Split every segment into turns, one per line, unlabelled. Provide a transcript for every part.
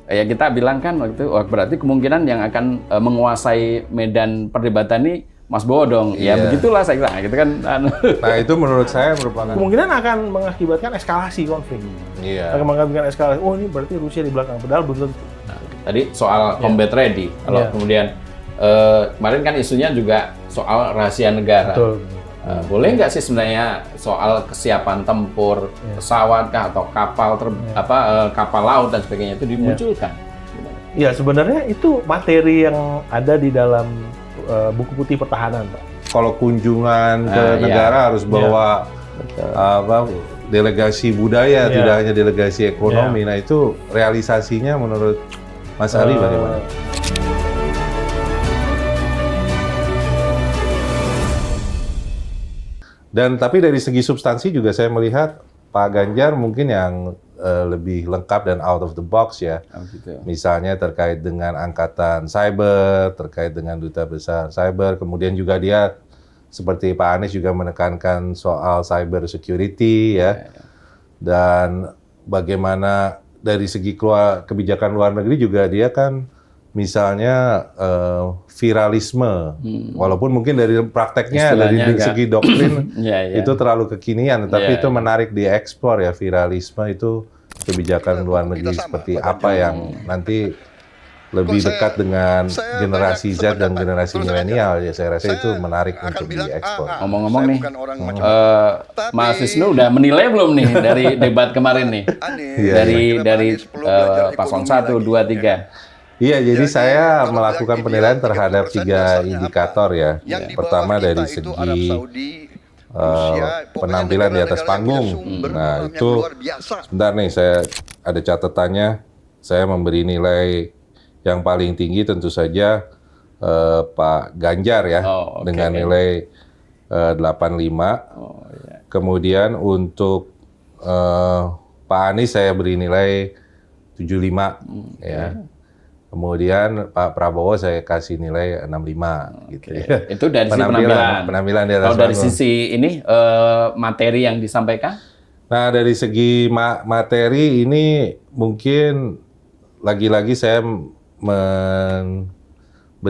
ya kita bilang kan waktu itu, berarti kemungkinan yang akan menguasai medan perdebatan ini Mas Bowo dong. Ya begitulah saya kira. Gitu kan.
Nah itu menurut saya merupakan
kemungkinan akan mengakibatkan eskalasi konflik.
Iya.
Akan mengakibatkan eskalasi. Oh ini berarti Rusia di belakang. Padahal belum tentu.
Nah, tadi soal combat ready. Kalau kemudian kemarin kan isunya juga soal rahasia negara.
Betul.
Boleh nggak sih sebenarnya soal kesiapan tempur, pesawat kah atau kapal kapal laut dan sebagainya itu dimunculkan?
Ya sebenarnya itu materi yang ada di dalam buku putih pertahanan, Pak.
Kalau kunjungan ke negara harus bawa delegasi budaya, tidak hanya delegasi ekonomi. Nah itu realisasinya menurut Mas Ali bagaimana? Dan tapi dari segi substansi juga saya melihat Pak Ganjar mungkin yang lebih lengkap dan out of the box ya.
Gitu.
Misalnya terkait dengan angkatan cyber, terkait dengan duta besar cyber, kemudian juga dia seperti Pak Anies juga menekankan soal cyber security ya. Dan bagaimana dari segi kebijakan luar negeri juga dia kan misalnya viralisme, walaupun mungkin dari prakteknya dari segi doktrin itu terlalu kekinian, tapi itu menarik diekspor ya, viralisme itu kebijakan luar negeri seperti apa yang nanti lebih dekat dengan generasi Z dan generasi milenial ya, saya rasa itu menarik untuk diekspor.
Ngomong-ngomong nih, Mas Wisnu udah menilai belum nih dari debat kemarin nih, dari paslon 1, 2, 3?
Iya, jadi saya melakukan penilaian terhadap 3 indikator ya. Pertama dari segi penampilan di atas panggung. Nah itu, sebentar nih saya ada catatannya. Saya memberi nilai yang paling tinggi tentu saja Pak Ganjar ya, dengan nilai 85. Kemudian untuk Pak Anies saya beri nilai 75 ya. Kemudian Pak Prabowo saya kasih nilai 65 gitu ya.
Itu dari sisi penampilan
di atas.
Kalau dari sisi ini materi yang disampaikan?
Nah, dari segi materi ini mungkin lagi-lagi saya memberi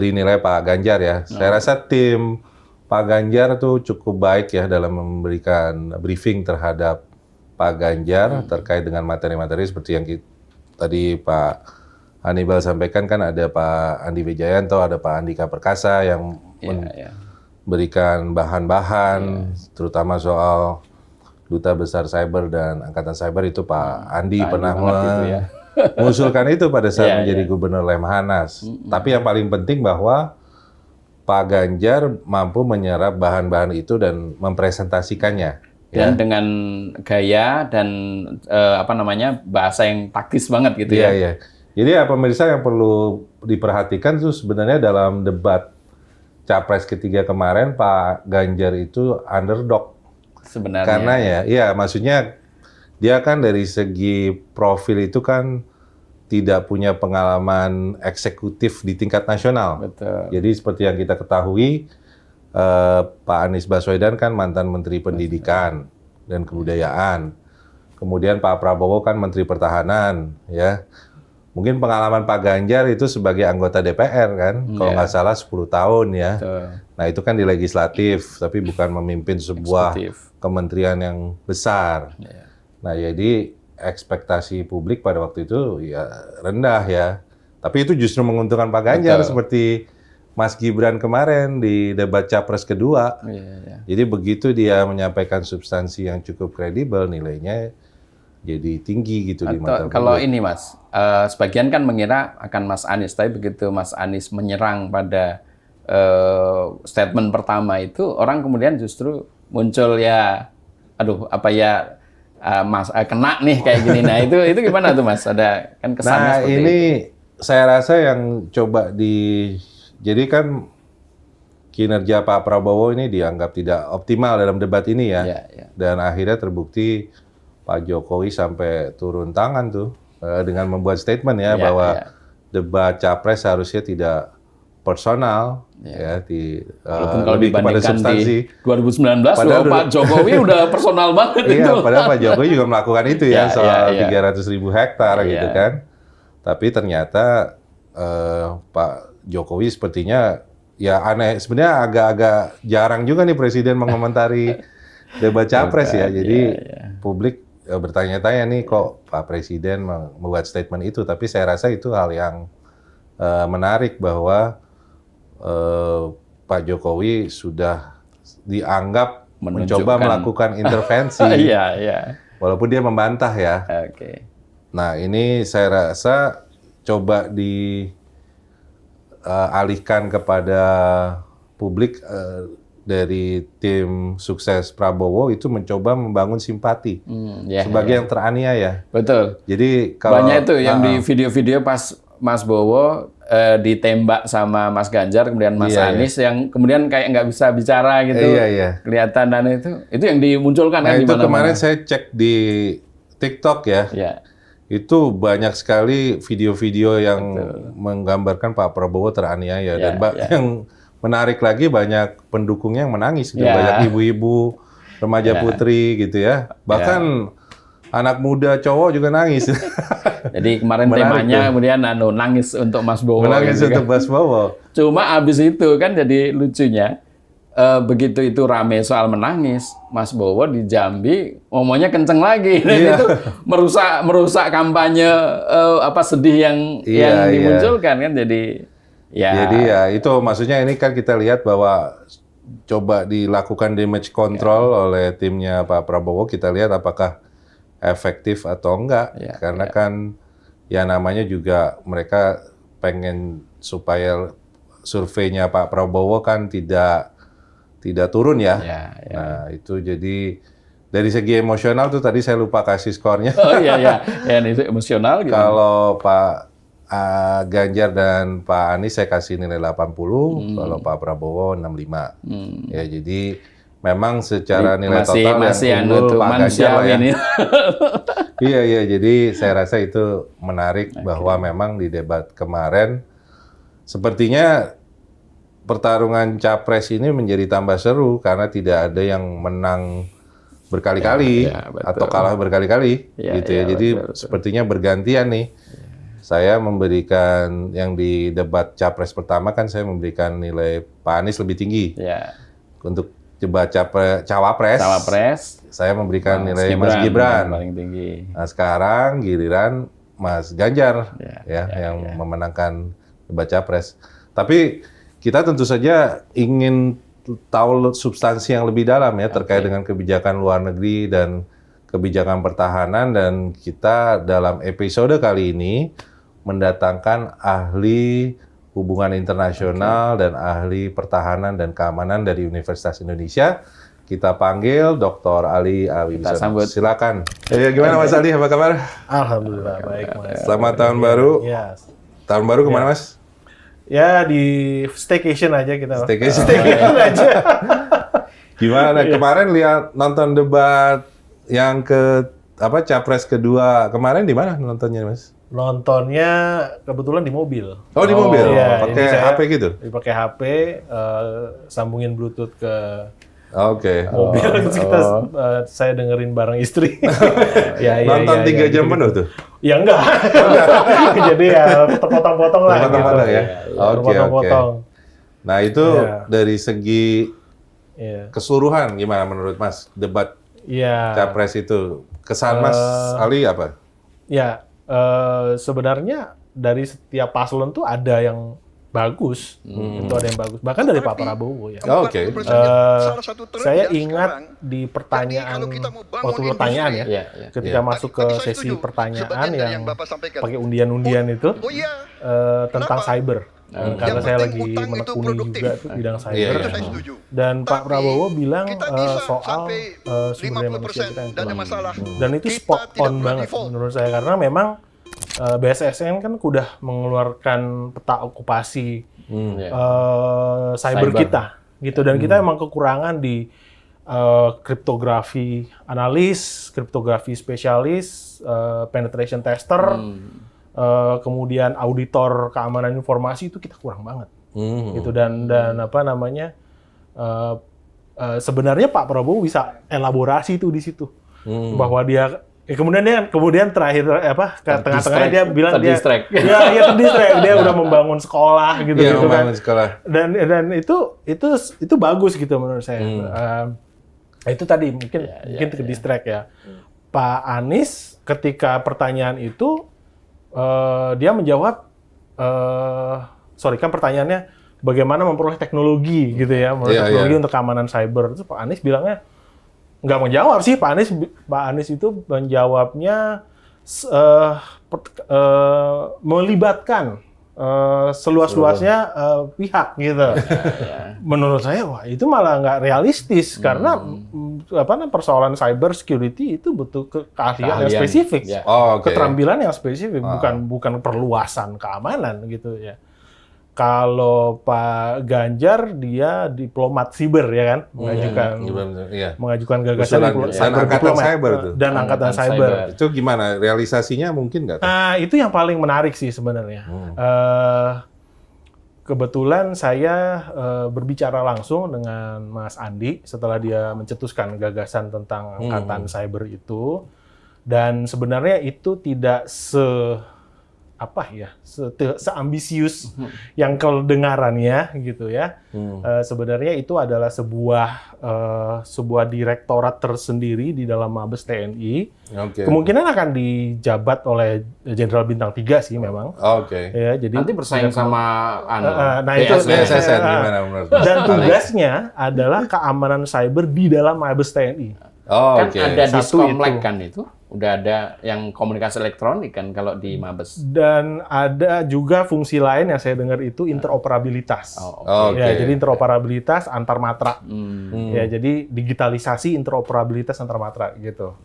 nilai Pak Ganjar ya. Saya rasa tim Pak Ganjar tuh cukup baik ya dalam memberikan briefing terhadap Pak Ganjar terkait dengan materi-materi seperti yang tadi Pak Hannibal sampaikan, kan ada Pak Andi Wijayanto, ada Pak Andika Perkasa yang memberikan bahan-bahan, terutama soal duta besar cyber dan angkatan cyber itu Pak Andi pernah mengusulkan itu pada saat menjadi gubernur Lemhanas. Tapi yang paling penting bahwa Pak Ganjar mampu menyerap bahan-bahan itu dan mempresentasikannya.
Dan dengan gaya dan bahasa yang taktis banget gitu ya.
Iya. Jadi ya pemirsa yang perlu diperhatikan tuh sebenarnya dalam debat Capres ketiga kemarin Pak Ganjar itu underdog.
Sebenarnya.
Karena maksudnya dia kan dari segi profil itu kan tidak punya pengalaman eksekutif di tingkat nasional.
Betul.
Jadi seperti yang kita ketahui, Pak Anies Baswedan kan mantan Menteri Pendidikan dan Kebudayaan. Kemudian Pak Prabowo kan Menteri Pertahanan, ya. Mungkin pengalaman Pak Ganjar itu sebagai anggota DPR kan, kalau nggak salah 10 tahun ya.
Betul.
Nah itu kan di legislatif, tapi bukan memimpin sebuah kementerian yang besar. Nah jadi ekspektasi publik pada waktu itu ya rendah ya. Tapi itu justru menguntungkan Pak Ganjar seperti Mas Gibran kemarin di debat Capres kedua. Jadi begitu dia menyampaikan substansi yang cukup kredibel, nilainya jadi tinggi gitu di mata publik.
Kalau ini Mas, sebagian kan mengira akan Mas Anies, tapi begitu Mas Anies menyerang pada statement pertama itu, orang kemudian justru muncul Mas kena nih kayak gini. Nah itu gimana tuh Mas? Ada kan kesannya seperti
ini
itu.
Saya rasa yang coba jadi kan kinerja Pak Prabowo ini dianggap tidak optimal dalam debat ini ya. Dan akhirnya terbukti Pak Jokowi sampai turun tangan tuh dengan membuat statement bahwa debat Capres harusnya tidak personal
kalau
lebih kepada substansi.
Di 2019 Pak Jokowi udah personal banget itu.
Padahal Pak Jokowi juga melakukan itu soal 300.000 hektar gitu kan. Tapi ternyata Pak Jokowi sepertinya ya aneh. Sebenarnya agak-agak jarang juga nih Presiden mengomentari debat capres ya. Jadi publik bertanya-tanya nih kok Pak Presiden membuat statement itu. Tapi saya rasa itu hal yang menarik bahwa Pak Jokowi sudah dianggap mencoba melakukan intervensi. Walaupun dia membantah ya. Nah ini saya rasa coba dialihkan kepada publik dari tim sukses Prabowo itu mencoba membangun simpati sebagai yang teraniaya.
Betul.
Jadi kalau
banyak itu yang di video-video pas Mas Bowo ditembak sama Mas Ganjar, kemudian Mas Anies yang kemudian kayak nggak bisa bicara gitu, kelihatan, dan itu yang dimunculkan kan
itu
di mana-mana.
Kemarin saya cek di TikTok ya. Itu banyak sekali video-video yang menggambarkan Pak Prabowo teraniaya dan yang menarik lagi banyak pendukungnya yang menangis gitu. Banyak ibu-ibu, remaja putri gitu ya. Bahkan anak muda cowok juga nangis.
Jadi kemarin temanya kemudian nangis untuk Mas Bowo.
Menangis gitu untuk Mas Bowo.
Cuma abis itu kan jadi lucunya begitu itu rame soal menangis, Mas Bowo di Jambi ngomongnya kenceng lagi. Dan itu merusak kampanye sedih yang dimunculkan kan. Jadi ya
itu maksudnya ini kan kita lihat bahwa coba dilakukan damage control oleh timnya Pak Prabowo, kita lihat apakah efektif atau enggak, karena kan ya namanya juga mereka pengen supaya surveinya Pak Prabowo kan tidak turun ya. Nah itu jadi dari segi emosional tuh tadi saya lupa kasih skornya.
Ini emosional gitu.
Kalau Pak Ganjar dan Pak Anies saya kasih nilai 80, kalau Pak Prabowo 65. Ya jadi memang secara nilai total yang unggul Pak Ganjar lah ya. Iya, jadi saya rasa itu menarik bahwa memang di debat kemarin sepertinya pertarungan capres ini menjadi tambah seru karena tidak ada yang menang berkali-kali atau kalah berkali-kali gitu ya. Jadi sepertinya bergantian nih. Saya memberikan yang di debat capres pertama kan saya memberikan nilai Pak Anies lebih tinggi. Untuk debat cawapres, saya memberikan nilai Mas Gibran
paling tinggi.
Nah, sekarang giliran Mas Ganjar yang memenangkan debat capres. Tapi kita tentu saja ingin tahu substansi yang lebih dalam ya terkait dengan kebijakan luar negeri dan kebijakan pertahanan, dan kita dalam episode kali ini mendatangkan ahli hubungan internasional dan ahli pertahanan dan keamanan dari Universitas Indonesia. Kita panggil Dr. Ali Awiwisono. Silakan. Gimana Mas Ali, apa kabar?
Alhamdulillah baik Mas.
Selamat tahun baru. Tahun baru kemana Mas?
Ya di staycation aja kita.
Staycation
aja.
Gimana? Kemarin lihat nonton debat yang capres kedua kemarin di mana nontonnya Mas?
Nontonnya kebetulan di mobil.
Oh di mobil?
Pakai
HP gitu?
Pakai HP, sambungin Bluetooth ke
mobil.
Saya dengerin bareng istri.
Nonton 3 jam penuh tuh?
Ya enggak. Jadi ya potong-potong lah.
Potong-potong ya?
Potong-potong.
Nah itu dari segi keseluruhan gimana menurut Mas debat capres itu? Kesan Mas Ali apa?
Sebenarnya dari setiap paslon tuh ada yang bagus, itu ada yang bagus. Bahkan dari Pak Prabowo ya. Saya ingat di pertanyaan, waktu pertanyaan ketika masuk ke sesi pertanyaan yang pakai undian-undian itu tentang cyber. Karena saya lagi menekuni juga tuh bidang cyber. Dan Pak Prabowo bilang soal sumber daya manusia kita yang kurang. Dan itu spot on banget menurut saya, karena memang BSSN kan udah mengeluarkan peta okupasi cyber kita gitu, dan kita emang kekurangan di kriptografi analis, kriptografi spesialis, penetration tester, kemudian auditor keamanan informasi, itu kita kurang banget gitu. Dan sebenarnya Pak Prabowo bisa elaborasi itu di situ bahwa dia Kemudian terakhir ke tengah-tengah dia bilang
terdistract.
terdistract. Dia udah membangun sekolah gitu
Iya,
kan.
membangun sekolah.
Dan itu bagus gitu menurut saya. Itu tadi mungkin ke distract ya. Pak Anies ketika pertanyaan itu dia menjawab kan pertanyaannya bagaimana memperoleh teknologi gitu ya, teknologi untuk keamanan cyber. Terus Pak Anies bilangnya nggak menjawab sih. Pak Anies itu menjawabnya melibatkan seluas-luasnya pihak gitu. Menurut saya wah itu malah nggak realistis karena persoalan cyber security itu butuh keahlian yang spesifik, keterampilan yang spesifik, bukan perluasan keamanan gitu ya. Kalau Pak Ganjar dia diplomat siber ya kan, mengajukan gagasan dan angkatan cyber.
Itu gimana realisasinya mungkin nggak?
Itu yang paling menarik sih sebenarnya. Kebetulan saya berbicara langsung dengan Mas Andi setelah dia mencetuskan gagasan tentang angkatan cyber itu, dan sebenarnya itu tidak seambisius yang kedengarannya gitu ya. Sebenarnya itu adalah sebuah direktorat tersendiri di dalam Mabes TNI. Kemungkinan akan dijabat oleh Jenderal Bintang 3 sih memang. Ya, jadi
nanti bersaing sama
BSSN gimana menurut?
Dan tugasnya adalah keamanan cyber di dalam Mabes TNI.
Kan ada Diskomlek kan itu. Udah ada yang komunikasi elektronik kan kalau di Mabes.
Dan ada juga fungsi lain yang saya dengar itu interoperabilitas. Ya, jadi interoperabilitas antar matra. Ya, jadi digitalisasi interoperabilitas antar matra gitu.